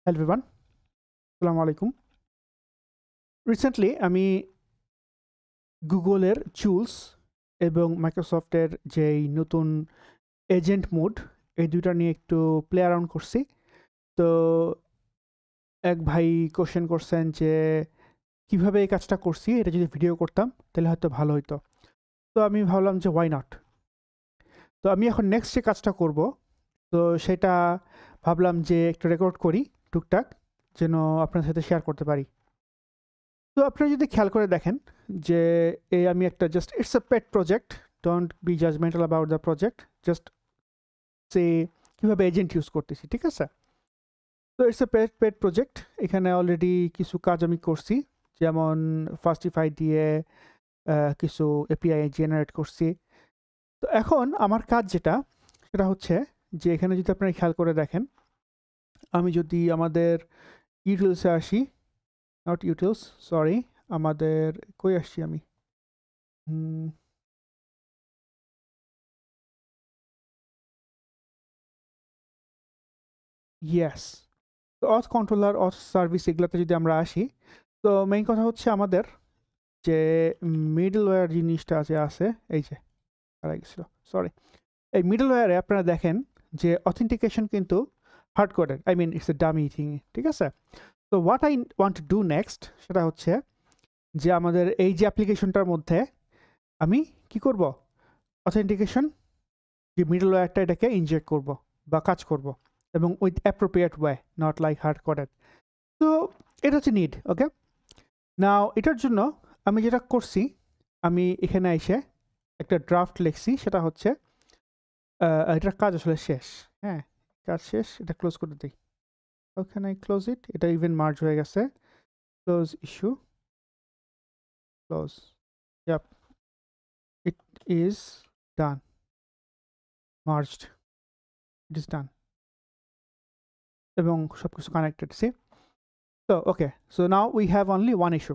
Hello everyone, আসসালামু আলাইকুম। Recently আমি গুগলের টুলস এবং মাইক্রোসফটের যেই নতুন এজেন্ট মোড এই দুইটা নিয়ে একটু প্লে অ্যারাউন্ড করছি। তো এক ভাই কোশ্চেন করছেন যে কিভাবে এই কাজটা করছি, এটা যদি ভিডিও করতাম তাহলে হয়তো ভালো হতো। তো আমি ভাবলাম যে ওয়াই নট। তো আমি এখন নেক্সট যে কাজটা করব, তো সেটা ভাবলাম যে একটু রেকর্ড করি টুকটাক, যেন আপনার সাথে শেয়ার করতে পারি। তো আপনারা যদি খেয়াল করে দেখেন যে এই আমি একটা just it's a pet project, don't be judgemental about the project, just সে কীভাবে এজেন্ট ইউজ করতেছি, ঠিক আছে? তো ইটস এ পেট প্রজেক্ট। এখানে অলরেডি কিছু কাজ আমি করছি, যেমন ফাস্টিফাই দিয়ে কিছু এপিআই জেনারেট করছি। তো এখন আমার কাজ যেটা, সেটা হচ্ছে যে এখানে যদি আপনারা খেয়াল করে দেখেন, আমি যদি আমাদের ইউটিলসে আসি, নট ইউটিলস, সরি, আমাদের কই আসছি আমি, ইয়েস, তো অথ কন্ট্রোলার, অথ সার্ভিস এগুলাতে যদি আমরা আসি, তো মেইন কথা হচ্ছে আমাদের যে মিডলওয়্যার জিনিসটা আছে, এই যে হারাই গেছিল, সরি। এই মিডলওয়্যারে আপনারা দেখেন যে অথেন্টিকেশন কিন্তু hard coded, I mean it's a dummy thing, ঠিক আছে? তো what I want to do next সেটা হচ্ছে যে আমাদের এই যে অ্যাপ্লিকেশনটার মধ্যে আমি কি করব, অথেন্টিকেশন যে মিডলওয়্যারটা এটাকে ইনজেক্ট করব বা কাজ করব, এবং with appropriate way, not like hard coded. তো এটা হচ্ছে নিড, ওকে। নাও এটার জন্য আমি যেটা করছি, আমি এখানে এসে একটা ড্রাফট লিখছি, সেটা হচ্ছে এটার কাজ আসলে শেষ। হ্যাঁ, কাজ শেষ, এটা ক্লোজ করে দিই। ওখানে ক্লোজ ইট, এটা ইভেন মার্জ হয়ে গেছে। Close issue, close, yup, it is done, merged, it is done, এবং সব কিছু কানেক্টেড, সি? তো okay, so now we have only one issue,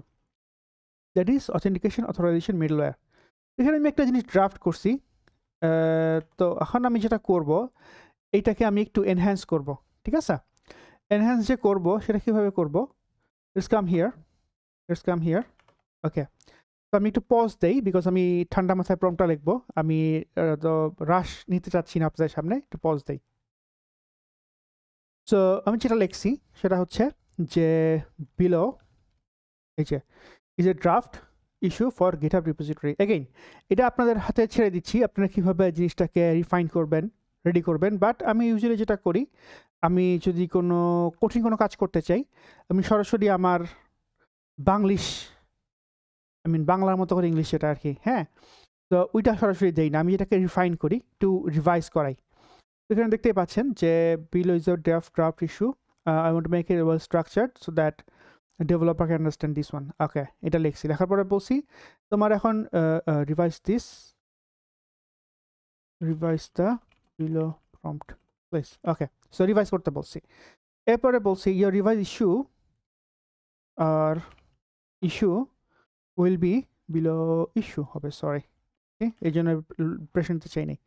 that is authentication authorisation middleware. এখানে আমি একটা জিনিস ড্রাফট করছি। তো এখন আমি যেটা করব, এইটাকে আমি একটু এনহ্যান্স করব, ঠিক আছে? এনহ্যান্স যে করব সেটা কিভাবে করব, let's come here, let's come here, okay. তো আমি একটু পজ দেই, বিকজ আমি ঠান্ডা মাথায় প্রম্পটটা লিখবো, আমি তো রাশ নিতে চাচ্ছি না আপনাদের সামনে, একটু পজ দেই। সো আমি যেটা লিখছি সেটা হচ্ছে যে বিলো, এই যে is a draft issue for GitHub repository. Again এটা আপনাদের হাতে ছেড়ে দিচ্ছি, আপনারা কীভাবে জিনিসটাকে রিফাইন করবেন, রেডি করবেন। বাট আমি ইউজুয়ালি যেটা করি, আমি যদি কোনো কঠিন কোনো কাজ করতে চাই, আমি সরাসরি আমার বাংলিশ, আই মিন বাংলার মতো করে ইংলিশ যেটা আর কি, হ্যাঁ, তো ওইটা সরাসরি দেই না, আমি এটাকে রিফাইন করি, একটু রিভাইজ করাই। এখানে দেখতেই পাচ্ছেন যে below is a draft issue, I want to make it well structured so that developer can understand this one. Okay, এটা লিখছি, লেখার পরে বলছি তোমার এখন revise this, revise the below prompt please. Okay, so revise করতে বলছি। এরপরে বলছি ইয়োর রিভাইজ ইস্যু আর issue will be below issue হবে, সরি, এই জন্য প্রেশন নিতে চাই নাই।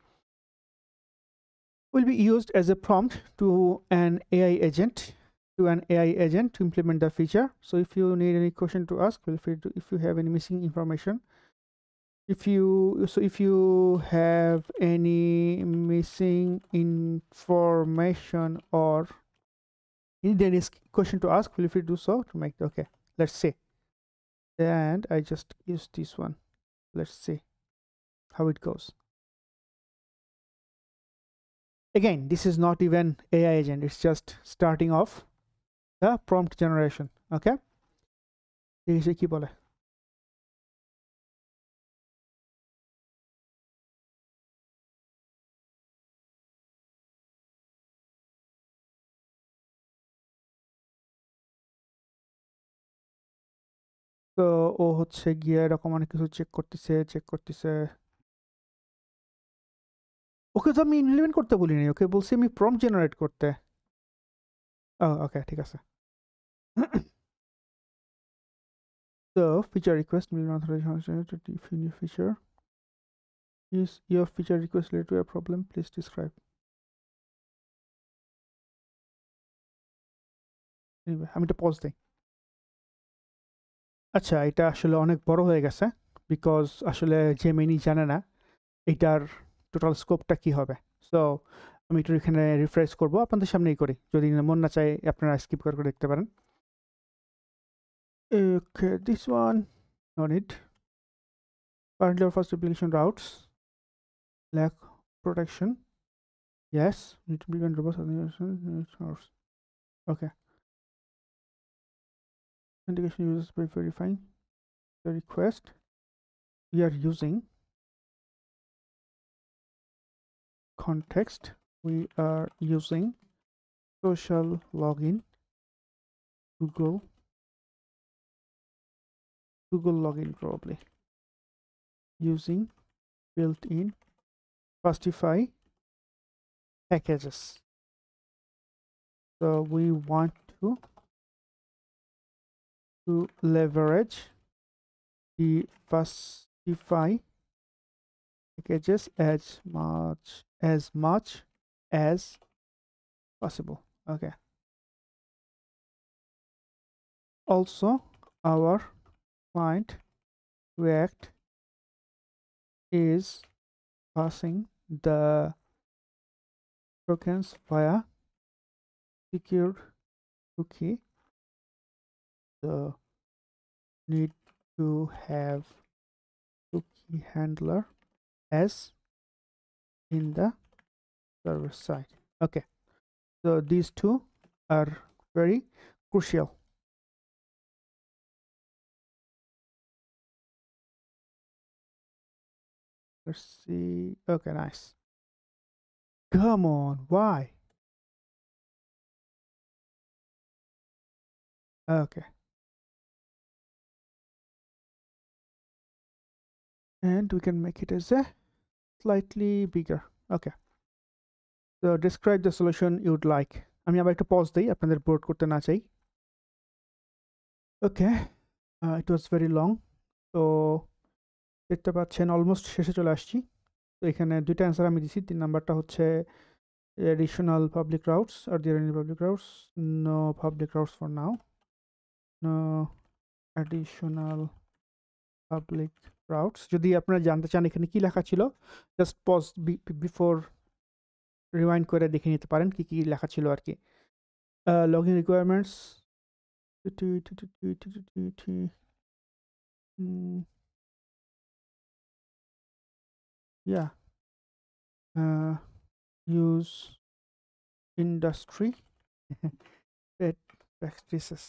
Will be used as a prompt to an AI agent to implement the feature. So if you need any question to ask, feel free to, if you have any missing information, if you have any missing information or need any question to ask, feel free to do so to make, okay, let's see. And I just use this one, let's see how it goes. Again, this is not even AI agent, it's just starting off the prompt generation, okay? দেখি সে কি বলে। তো ও হচ্ছে গিয়ে এরকম অনেক কিছু check করতেছে। ওকে তো আমি ইমপ্লিমেন্ট করতে বলিনি, ওকে বলছি আমি প্রম্পট জেনারেট করতে। ওকে, ঠিক আছে। তো feature request to define a feature. Is your feature request related to a problem? Please describe. Anyway, আমি এটা পজ দিই। আচ্ছা, এটা আসলে অনেক বড় হয়ে গেছে, বিকজ আসলে জেমিনি জানে না এইটার টোটাল স্কোপটা কি হবে। সো আমি একটু এখানে রিফ্রেশ করব, আপনাদের সামনেই করি, যদি মন না চায় আপনারা স্কিপ করে দেখতে পারেন। Okay, this one no need. Currently our first application routes lack protection. Yes, need to be robust authentication. Okay, authentication users by verifying the request. We are using context. We are using social login, Google login probably, using built-in Fastify packages. So we want to leverage the Fastify packages as much as possible. Okay. Also, our client React is passing the tokens via secure cookie. So need to have cookie handler as in the server side. Okay, so these two are very crucial. Let's see. Okay, nice. Come on, why? Okay, and we can make it as a slightly bigger. Okay, so describe the solution you'd like. আমি আবার একটু pause দিই, আপনাদের board করতে না চাই। ওকে, ইট was very long. তো দেখতে পাচ্ছেন অলমোস্ট শেষে চলে আসছি। তো এখানে দুইটা অ্যান্সার আমি দিছি। 3 নাম্বারটা হচ্ছে additional public routes. Are there any public routes? No public routes for now. No additional public routes. যদি আপনারা জানতে চান এখানে কি লেখা ছিল, জাস্ট পজ বিফোর রিওয়াইন্ড করে দেখে নিতে পারেন কি কি লেখা ছিল আর কি। Login requirements, yeah, use industry practices,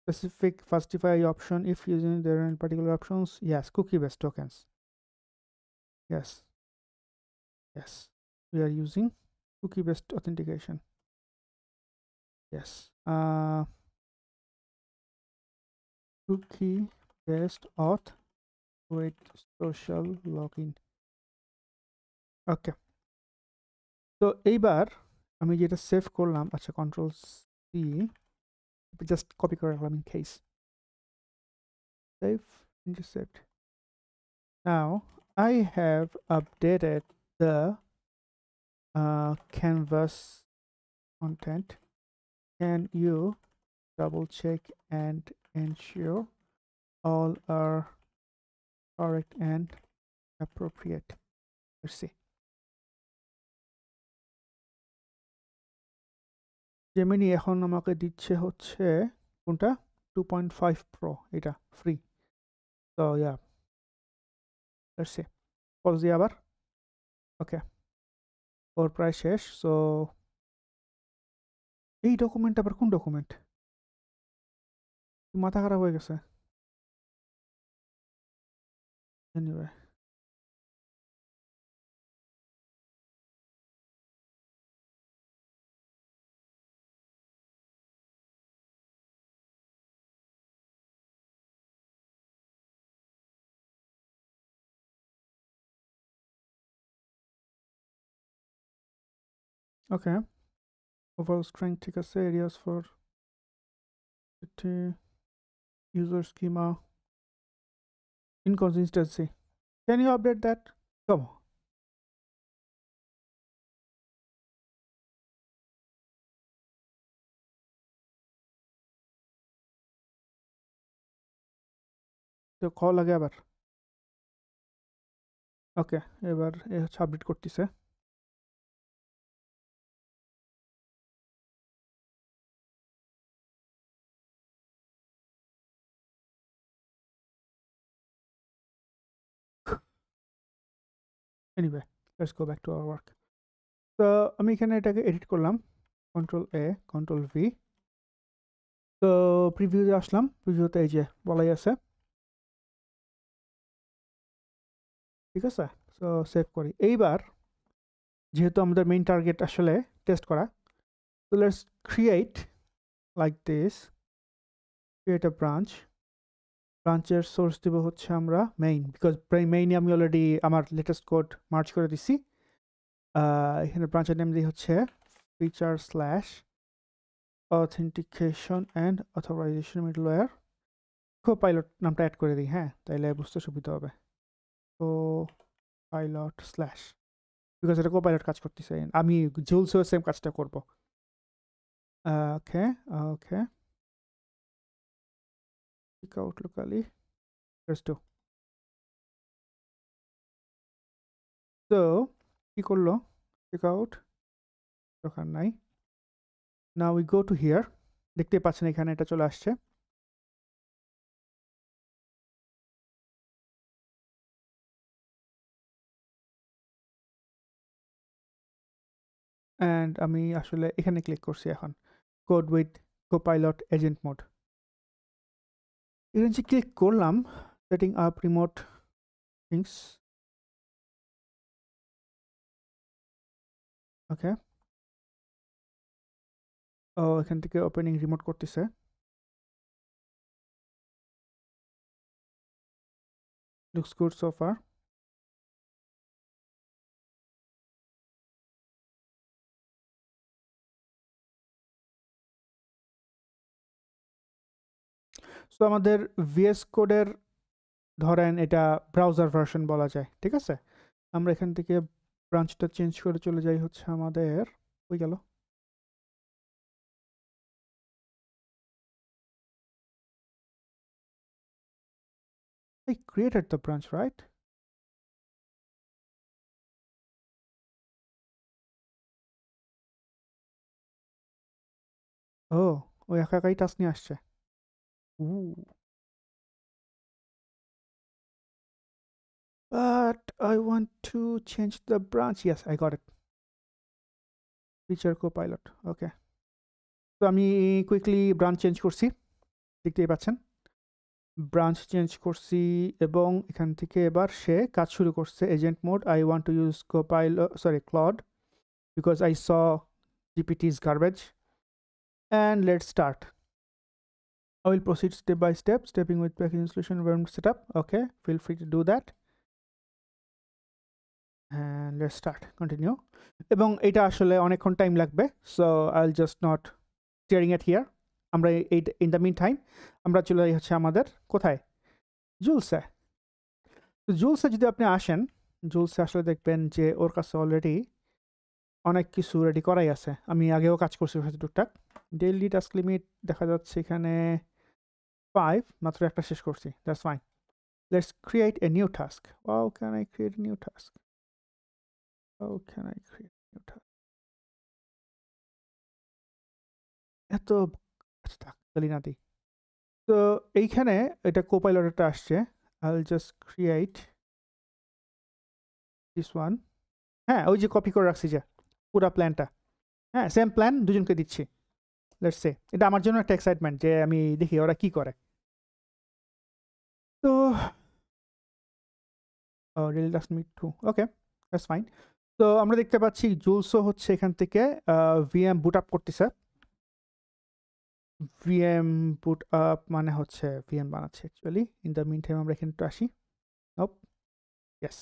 specific Fastify option if using there are particular options. Yes, cookie based tokens. Yes, we are using cookie based authentication. Yes, cookie based auth with social login. Okay, তো এইবার আমি যেটা save করলাম, আচ্ছা control C, just copy করে রাখলাম in case. Save, intercept. Now I have updated the canvas content. Can you double check and ensure all are correct and appropriate? Let's see. Gemini এখন আমাকে দিচ্ছে হচ্ছে কোনটা 2.5 Pro, এটা free. So yeah, let's see. Pause দিয়ে আবার। ওকে, ওর প্রায় শেষ। সো এই ডকুমেন্ট আবার কোন ডকুমেন্ট? মাথা খারাপ হয়ে গেছে। এনিওয়ে, ওকে, overall strength ঠিক আছে, areas for user schema, inconsistency. Can you update that? Come on. তো কল লাগে আবার। ওকে, এবার হচ্ছে আপডেট করতেছে। Anyway, let's go back to our work. তো আমি এখানে এটাকে এডিট করলাম, কন্ট্রোল এ কন্ট্রোল ভি। তো প্রিভিউতে আসলাম, প্রিভিউতে এই যে বলাই আছে, ঠিক আছে। সো সেভ করি। এইবার যেহেতু আমাদের মেইন টার্গেট আসলে টেস্ট করা, তো let's create like this, create a branch. ব্রাঞ্চের সোর্স দিব হচ্ছে আমরা মেইন, বিকজ মেইনে আমি অলরেডি আমার লেটেস্ট কোড মার্চ করে দিছি। এখানে ব্রাঞ্চের নেম দিয়ে হচ্ছে feature slash authentication and authorisation middleware. Pilot নামটা অ্যাড করে দিই, হ্যাঁ, তাইলে বুঝতে সুবিধা হবে। তো পাইলট স্ল্যাশ, বিকজ এটা পাইলট কাজ করতেছে, আমি জুলসেও সেম কাজটা করব। ওকে ওকে, check out locally, let's do. তো কি করলো, চেক আউট দরকার নাই। Now we go to here, দেখতে পাচ্ছেন এখানে এটা চলে আসছে। অ্যান্ড আমি আসলে এখানে ক্লিক করছি এখন, code with copilot agent mode. এখানে যে ক্লিক করলাম, সেটিং আপ রিমোট থিংস, ওকে। ও এখান থেকে ওপেনিং রিমোট করতেছে। Looks good so far. So আমাদের ভিএস কোডের ধরেন এটা ব্রাউজার ভার্সন বলা যায়, ঠিক আছে। আমরা এখান থেকে ব্রাঞ্চটা চেঞ্জ করে চলে যাই হচ্ছে আমাদের, হয়ে গেল। I created the branch, right? ও, ওই একা একাই টাস্ক নিয়ে আসছে। But I want to change the branch. Yes, I got it. Feature Copilot. Okay. তো আমি কুইকলি ব্রাঞ্চ চেঞ্জ করছি, দেখতেই পাচ্ছেন। ব্রাঞ্চ চেঞ্জ করছি এবং এখান থেকে এবার সে কাজ শুরু করছে। Agent mode, I want to use Copilot, sorry, Claude, because I saw GPT is garbage. And let's start. I will proceed step by step, stepping with package installation environment setup. Okay, feel free to do that. And let's start, continue. এবং এটা আসলে অনেকক্ষণ time লাগবে, so I will just not steering it here. আমরা এই in the meantime আমরা চলে যাই হচ্ছে আমাদের কোথায়, জুলসে। তো জুলসে যদি আপনি আসেন, জুলসে আসলে দেখবেন যে ওর কাছে অলরেডি অনেক কিছু রেডি করাই আছে। আমি আগেও কাজ করছি ওর সাথে টুকটাক। ডেইলি টাস্ক লিমিট দেখা যাচ্ছে এখানে 5, মাত্র একটা শেষ করছি, that's fine. Let's create a new task. How can I create a new task, how can I create a new task. এত আচ্ছা থাক, তাহলে না দিই। তো এইখানে এটা কোপাইলটটা আসছে, I will just create this one. হ্যাঁ, ওই যে কপি করে রাখছি যে পুরা প্ল্যানটা, হ্যাঁ সেম প্ল্যান দুজনকে দিচ্ছি। লেটস সে, এটা আমার জন্য একটা এক্সাইটমেন্ট যে আমি দেখি ওরা কি করে। তো real dust meet to, okay that's fine. তো আমরা দেখতে পাচ্ছি জুলসও হচ্ছে এখান থেকে ভিএম বুট আপ করতেছে। ভিএম বুট আপ মানে হচ্ছে ভিএম বানাচ্ছে actually. In the meantime আমরা এখানে একটু আসি। Nope, yes.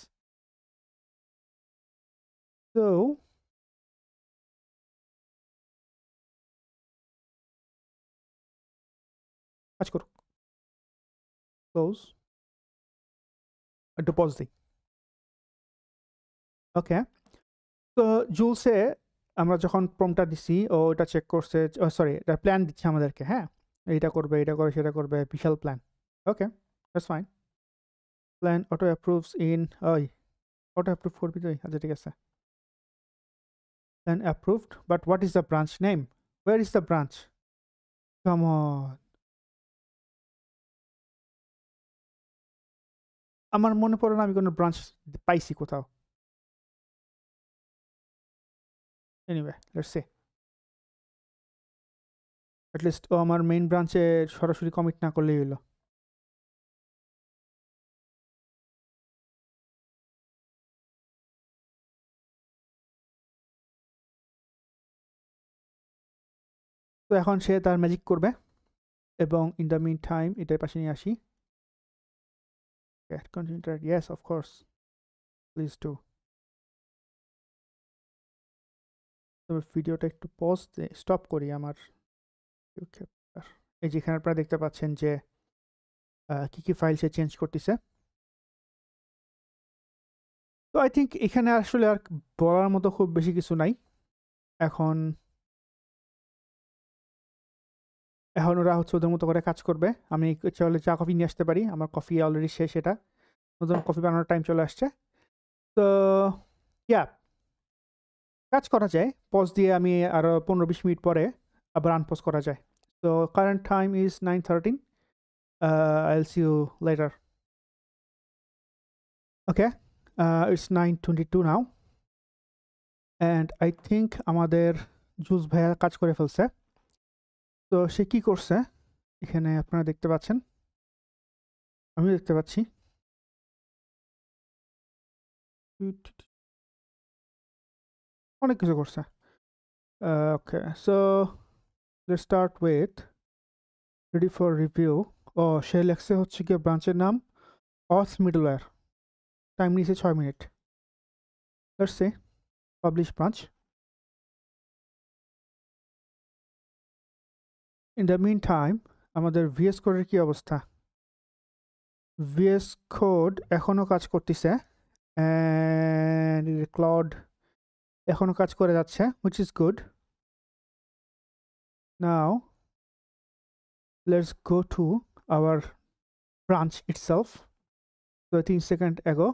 তো কাজ করুক, ক্লোজ, একটু পজ দিই। ওকে, তো জুলসে আমরা যখন প্রমটা দিছি ও এটা চেক করছে, সরি এটা প্ল্যান দিচ্ছে আমাদেরকে, হ্যাঁ এইটা করবে, এটা করে, সেটা করবে, বিশাল plan. Okay that's fine. plan auto approves in auto approve করবি তুই আচ্ছা ঠিক আছে plan approved but what is the branch name where is the branch come on আমার মনে পড়ে না আমি কোনো ব্রাঞ্চ পাইছি কোথাও anyway let's see at least ও আমার মেইন ব্রাঞ্চে সরাসরি কমিট না করলেই হলো তো এখন সে তার ম্যাজিক করবে এবং ইন দ্য মিন টাইম এটার পাশে নিয়ে আসি continue yes of course please do তবে ভিডিওটা একটু পজ স্টপ করি আমার এই যেখানে আপনারা দেখতে পাচ্ছেন যে কি কি ফাইল সে চেঞ্জ করতেছে তো আই থিঙ্ক এখানে আসলে আর বলার মতো খুব বেশি কিছু নাই এখন ওরা হচ্ছে ওদের মতো করে কাজ করবে আমি চাইলে চা কফি নিয়ে আসতে পারি আমার কফি অলরেডি শেষ এটা নতুন কফি বানানোর টাইম চলে আসছে তো ইয়া কাজ করা যায় পজ দিয়ে আমি আরও 15-20 মিনিট পরে আবার আনপজ করা যায় তো current time is 9:13 I'll see you later okay it's 9:22 now and I think আমাদের জুস ভাইয়া কাজ করে ফেলছে তো সে কি করছে এখানে আপনারা দেখতে পাচ্ছেন আমি দেখতে পাচ্ছি অনেক কিছু করছে okay so let's start with ready for review ও সে লেখছে হচ্ছে কি ব্রাঞ্চের নাম অথ মিডলওয়্যার টাইম নিয়েছে 6 minute let's see publish branch in the meantime আমাদের ভিএস কোডের কি অবস্থা ভিএস কোড এখনো কাজ করতেছে ক্লাউড এখনো কাজ করে যাচ্ছে which is good now let's go to our branch itself 13 seconds ago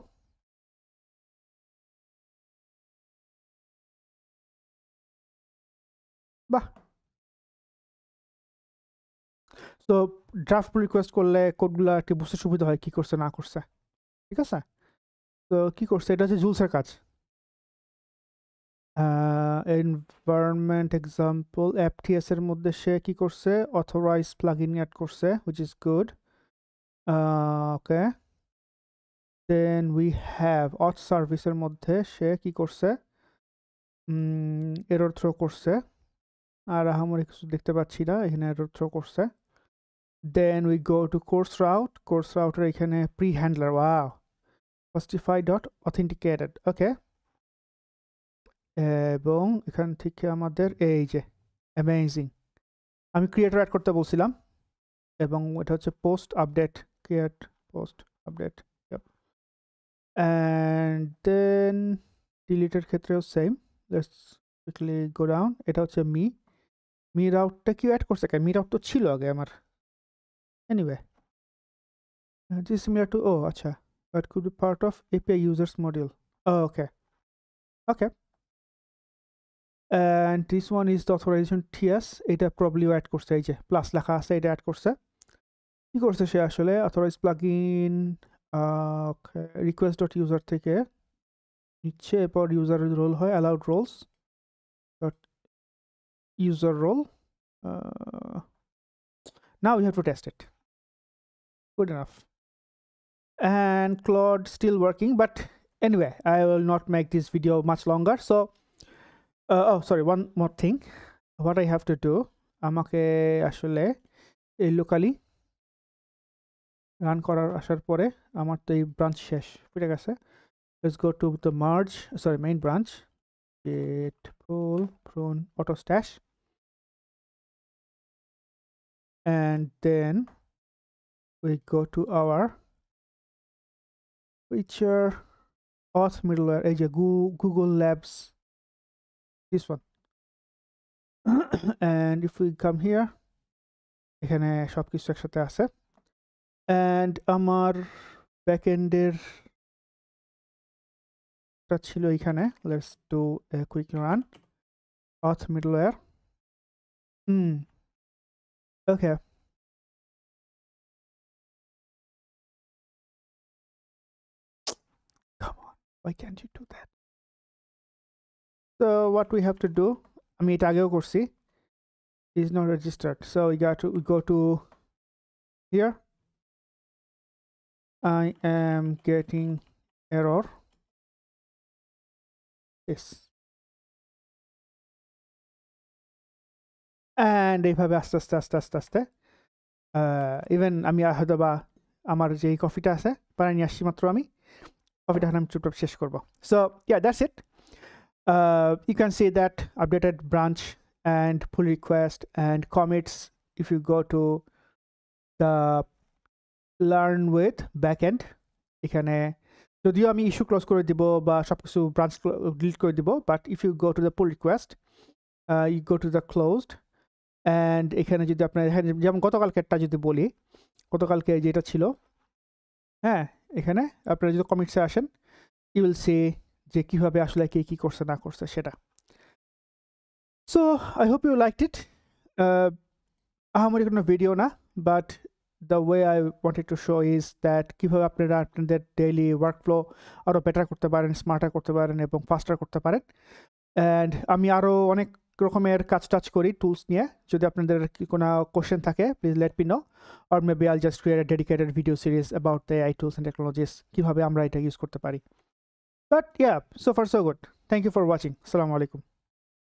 বাহ তো ড্রাফট রিকোয়েস্ট করলে কোডগুলো একটু বুঝতে সুবিধা হয় কি করছে না করছে ঠিক আছে তো কি করছে এটা হচ্ছে জুলসের কাজ এনভায়রনমেন্ট এক্সাম্পল FTS এর মধ্যে সে কি করছে অথরাইজ প্লাগইন অ্যাড করছে which is good okay then we have auth সার্ভিসের মধ্যে সে কি করছে এরর থ্রো করছে আর আহামরি কিছু দেখতে পাচ্ছি না এখানে এরর থ্রো করছে then we go to course router এখানে pre handler wow Postify.authenticated okay এবং এখান থেকে আমাদের এই যে অ্যামেজিং আমি ক্রিয়েটর অ্যাড করতে বলছিলাম এবং এটা হচ্ছে post update create post update and then ডিলিটের ক্ষেত্রেও same let's quickly go down এটা হচ্ছে মি রাউটটা কি অ্যাড করছে মি রাউট তো ছিল আগে আমার এনিওয়ে দিস সিমিলার টু ও আচ্ছা that could be part of API users module okay and this one is the authorization TS এটা probably add করছে এই যে প্লাস লেখা আছে এটা অ্যাড করছে কি করছে সে আসলে অথরাইজ প্লাগইন request.user থেকে নিচ্ছে এরপর ইউজারের রোল হয় allowed roles dot user role now we have to test it good enough and Claude still working but anyway I will not make this video much longer so oh sorry one more thing what I have to do আমাকে আসলে এই locally run করার আসার পরে আমার তো এই branch শেষ ঠিক আছে let's go to the merge sorry main branch git pull prune auto stash and then we go to our feature auth middleware এই যে Google Labs this one and if we come here এখানে সবকিছু একসাথে আছে and আমার ব্যাকএন্ডের ছিল এখানে। Let's do a quick run auth middleware. Okay. Come on, why can't you do that? So what we have to do, আমি এটা আগেও করছি, is not registered. So we go to here. I am getting error. Yes. And এইভাবে আস্তে আস্তে even আমি হয়তো বা আমার যে কফিটা আছে পারে নিয়ে আসছি মাত্র, আমি কফিটা আমি চুপচাপ শেষ করবো। So yeah, that's it. You can see that updated branch and pull request and commits. If you go to the learn with backend, এখানে যদিও আমি ইস্যু ক্লোজ করে দিব বা সবকিছু ব্রাঞ্চ ডিলিট করে দিব, but if you go to the pull request, you go to the closed, and এখানে যদি আপনার যেমন গতকালকেরটা যদি বলি, গতকালকে যেটা ছিল, হ্যাঁ এখানে আপনারা যদি কমিটসে আসেন, ইউ উইল সি যে কীভাবে আসলে কে কী করছে না করছে সেটা। So I hope you liked it. আহামরি কোনো ভিডিও না, but the way I wanted to show is that কিভাবে আপনারা আপনাদের ডেইলি ওয়ার্কফ্লো আরও বেটার করতে পারেন, স্মার্টার করতে পারেন এবং ফাস্টার করতে পারেন। অ্যান্ড আমি আরও অনেক রকমের কাজ টাচ করি টুলস নিয়ে। যদি আপনাদের কোনো কোশ্চেন থাকে, please let me know, or maybe I'll just create a dedicated video series about the AI tools and technologies, কিভাবে আমরা এটা ইউজ করতে পারি। But yeah, so far so good. Thank you for watching. Assalamu alaikum.